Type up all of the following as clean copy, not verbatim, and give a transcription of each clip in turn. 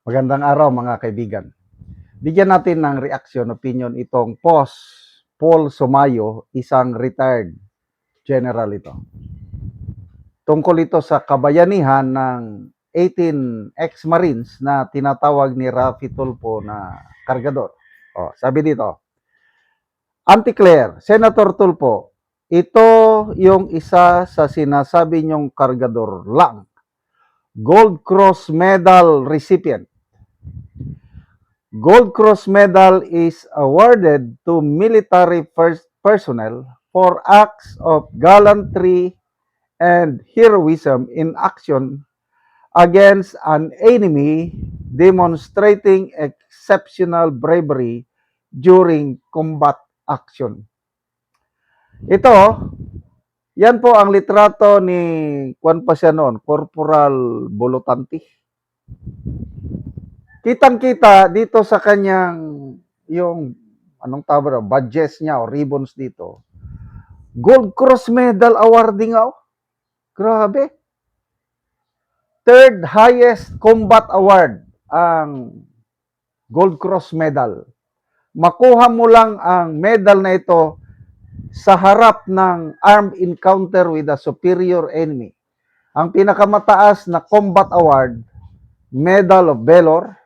Magandang araw mga kaibigan. Bigyan natin ng reaction, opinion itong Paul Sumayo, isang retired general ito. Tungkol ito sa kabayanihan ng 18 ex-marines na tinatawag ni Rafi Tulfo na kargador. Sabi dito, Auntie Claire, Senator Tulfo, ito yung isa sa sinasabi niyong kargador lang. Gold Cross Medal recipient. Gold Cross Medal is awarded to military personnel for acts of gallantry and heroism in action against an enemy demonstrating exceptional bravery during combat action. Ito, yan po ang litrato ni Juan Pasianon, Corporal Bolotanti. Kitang-kita dito sa kanyang yung anong tawag badges niya o ribbons dito. Gold Cross Medal awarding nga. Grabe. Third highest combat award ang Gold Cross Medal. Makuha mo lang ang medal na ito sa harap ng armed encounter with a superior enemy. Ang pinakamataas na combat award, Medal of Valor.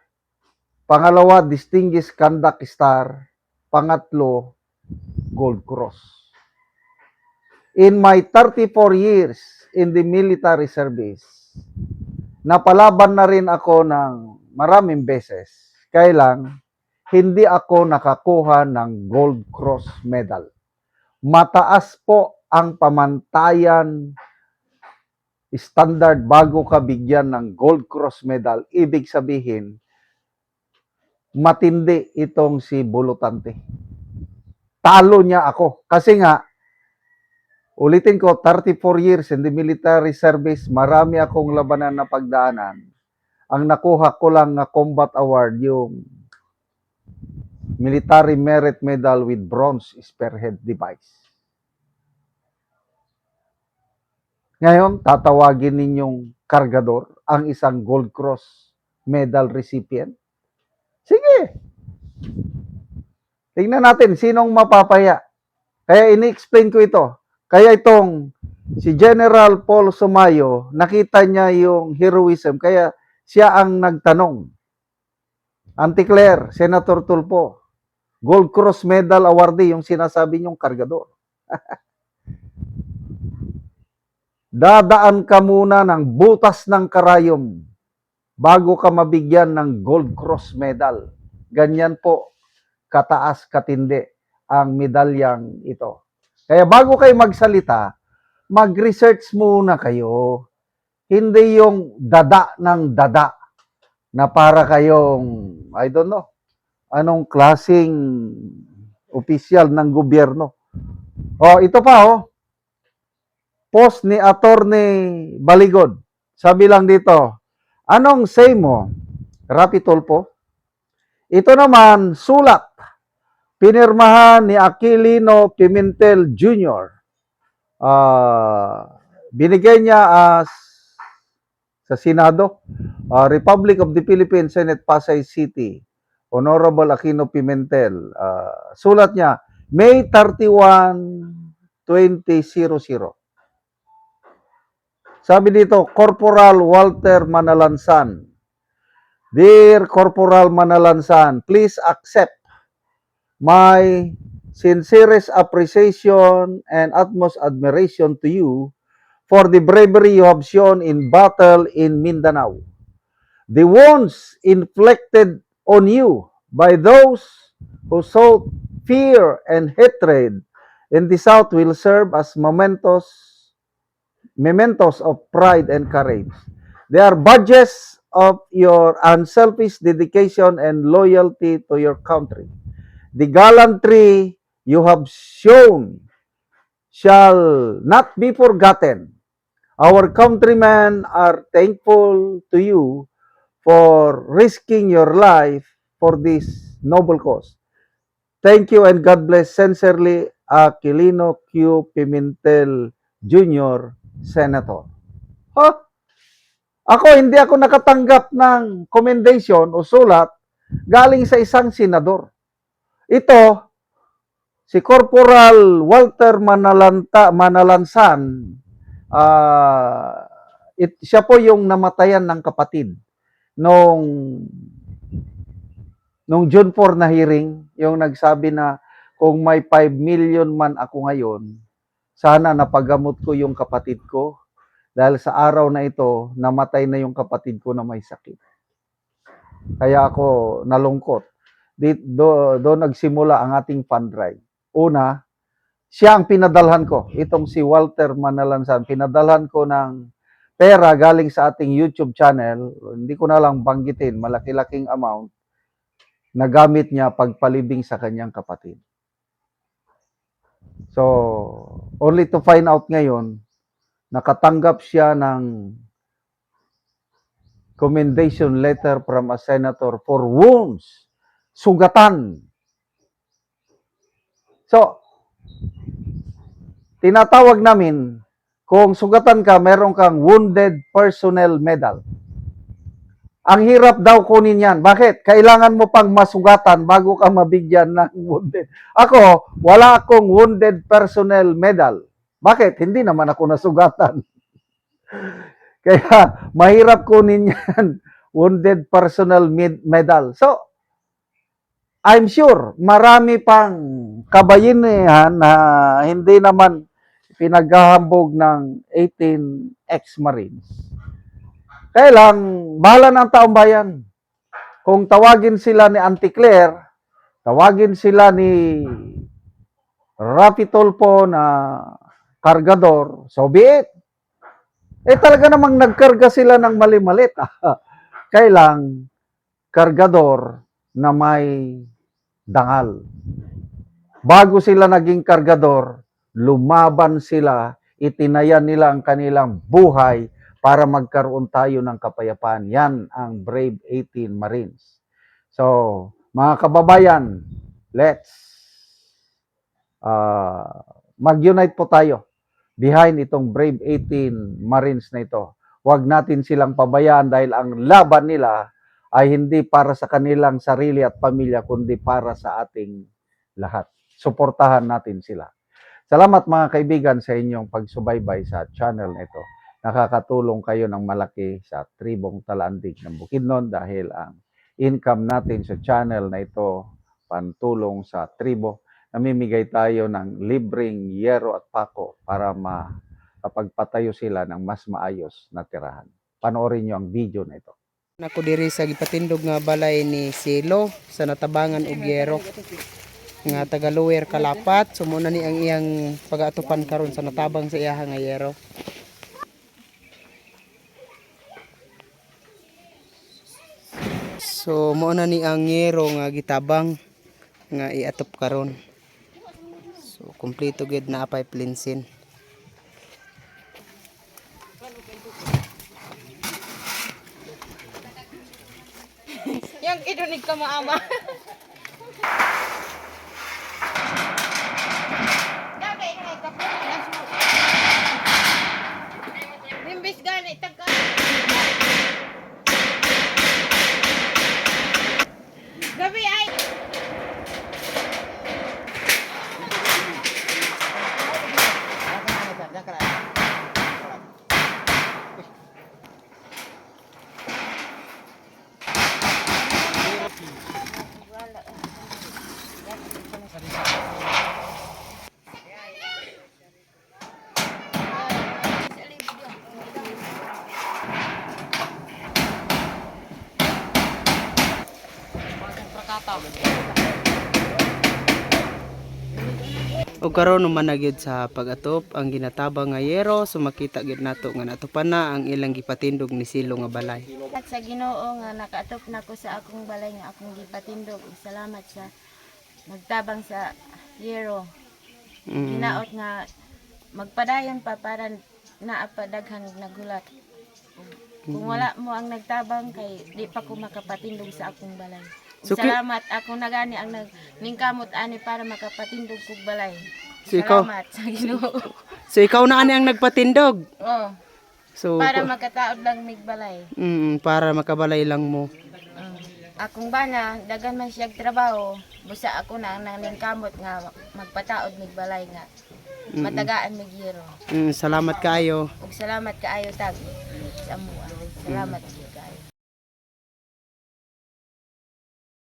Pangalawa, Distinguished Conduct Star. Pangatlo, Gold Cross. In my 34 years in the military service, napalaban na rin ako ng maraming beses. Kaya lang, hindi ako nakakuha ng Gold Cross Medal. Mataas po ang pamantayan standard bago ka bigyan ng Gold Cross Medal. Ibig sabihin, matindi itong si Bolotante. Talo niya ako. Kasi nga, ulitin ko, 34 years in the military service, marami akong labanan na pagdaanan. Ang nakuha ko lang na combat award, yung Military Merit Medal with Bronze Spearhead Device. Ngayon, tatawagin ninyong kargador ang isang Gold Cross Medal recipient? Sige. Tingnan natin, sinong mapapaya. Kaya ini-explain ko ito. Kaya itong si General Paul Sumayo, nakita niya yung heroism, kaya siya ang nagtanong. Auntie Claire, Senator Tulfo, Gold Cross Medal awardee yung sinasabi niyong kargador. Dadaan ka muna ng butas ng karayom bago ka mabigyan ng Gold Cross Medal. Ganyan po kataas katindi ang medalyang ito. Kaya bago kayo magsalita, mag-research muna kayo. Hindi yung dada ng dada na para kayong, I don't know, anong klaseng opisyal ng gobyerno. Ito pa, post ni Attorney Baligod. Sabi lang dito, anong say mo, Rafi Tulfo? Ito naman, sulat. Pinirmahan ni Aquilino Pimentel Jr. Binigay niya sa Senado, Republic of the Philippines, Senate, Pasay City, Honorable Aquino Pimentel. Sulat niya, May 31, 2000. Sabi dito, Corporal Walter Manalansan. Dear Corporal Manalansan, please accept my sincerest appreciation and utmost admiration to you for the bravery you have shown in battle in Mindanao. The wounds inflicted on you by those who sowed fear and hatred in the South will serve as mementos of pride and courage. They are badges of your unselfish dedication and loyalty to your country. The gallantry you have shown shall not be forgotten. Our countrymen are thankful to you for risking your life for this noble cause. Thank you and God bless. Sincerely, Aquilino Q. Pimentel Jr., Senator. Hindi ako nakatanggap ng commendation o sulat galing sa isang senador. Ito, si Corporal Walter Manalansan, siya po yung namatayan ng kapatid nung June 4 na hearing, yung nagsabi na kung may 5 million man ako ngayon, sana napagamot ko yung kapatid ko dahil sa araw na ito, namatay na yung kapatid ko na may sakit. Kaya ako nalungkot. Doon nagsimula ang ating fund drive. Una, siya ang pinadalhan ko. Itong si Walter Manalansan, pinadalhan ko ng pera galing sa ating YouTube channel. Hindi ko na lang banggitin, malaki-laking amount na gamit niya pagpalibing sa kanyang kapatid. So, only to find out ngayon, nakatanggap siya ng commendation letter from a senator for wounds, sugatan. So, tinatawag namin, kung sugatan ka, meron kang wounded personnel medal. Ang hirap daw kunin yan. Bakit? Kailangan mo pang masugatan bago ka mabigyan ng wounded. Ako, wala akong wounded personnel medal. Bakit? Hindi naman ako nasugatan. Kaya, mahirap kunin yan. Wounded personnel medal. So, I'm sure, marami pang kabayanihan na hindi naman pinaghahambog ng 18 ex-Marines. Kaya lang, bahala ng taong bayan. Kung tawagin sila ni Auntie Claire, tawagin sila ni Rapi Tulfo na kargador, so be it. Talaga namang nagkarga sila ng mali-malit. Kaya lang, kargador na may dangal. Bago sila naging kargador, lumaban sila, itinayan nila ang kanilang buhay para magkaroon tayo ng kapayapaan. Yan ang Brave 18 Marines. So, mga kababayan, let's mag-unite po tayo behind itong Brave 18 Marines na ito. Huwag natin silang pabayaan dahil ang laban nila ay hindi para sa kanilang sarili at pamilya, kundi para sa ating lahat. Suportahan natin sila. Salamat mga kaibigan sa inyong pagsubaybay sa channel na ito. Nakakatulong kayo ng malaki sa tribong Talandig ng Bukidnon dahil ang income natin sa channel na ito pantulong sa tribo. Namimigay tayo ng libreng yero at pako para makapagpatayo sila ng mas maayos na tirahan. Panoorin nyo ang video na ito. Ako diri sa gipatindog nga balay ni Silo sa Natabangan ug Yero nga taga Lower Kalapat. So muna ni ang iyang pag-atupan karon sa natabang sa iyaha nga Yero. So muna ni ang Yero nga gitabang nga iatop karon. So kompleto gid na apay plinsin. Yang idunig ka maama. Dagay nga kapulas mo. Limbis gani tagka. Gabi ay O karon naman na gyud sa pag-atop ang ginatabang nga Yero. So makita gyud nato nga natupan na ang ilang gipatindog ni Silo nga balay. at sa Ginoo nga nakaatop na ko sa akong balay nga akong gipatindog. Salamat sa nagtabang sa Yero. Ginaot nga magpadayon pa para naapadaghang nagulat. Kung wala mo ang nagtabang kay di pa ko makapatindog sa akong balay. So, Salamat ako na gani ang ningkamot ani para makapatindog kog balay. So, ikaw- Salamat sa Ginoo. So ikaw na ani ang nagpatindog. Oh. So Para makataod lang mig balay. para makabalay lang mo. Akong bana, dagan man siya trabaho, busa ako na ang naningkamot nga magpataod mig balay nga. Matagaan mig yero. Salamat kaayo. Ug salamat kaayo tag sa amuan. Salamat.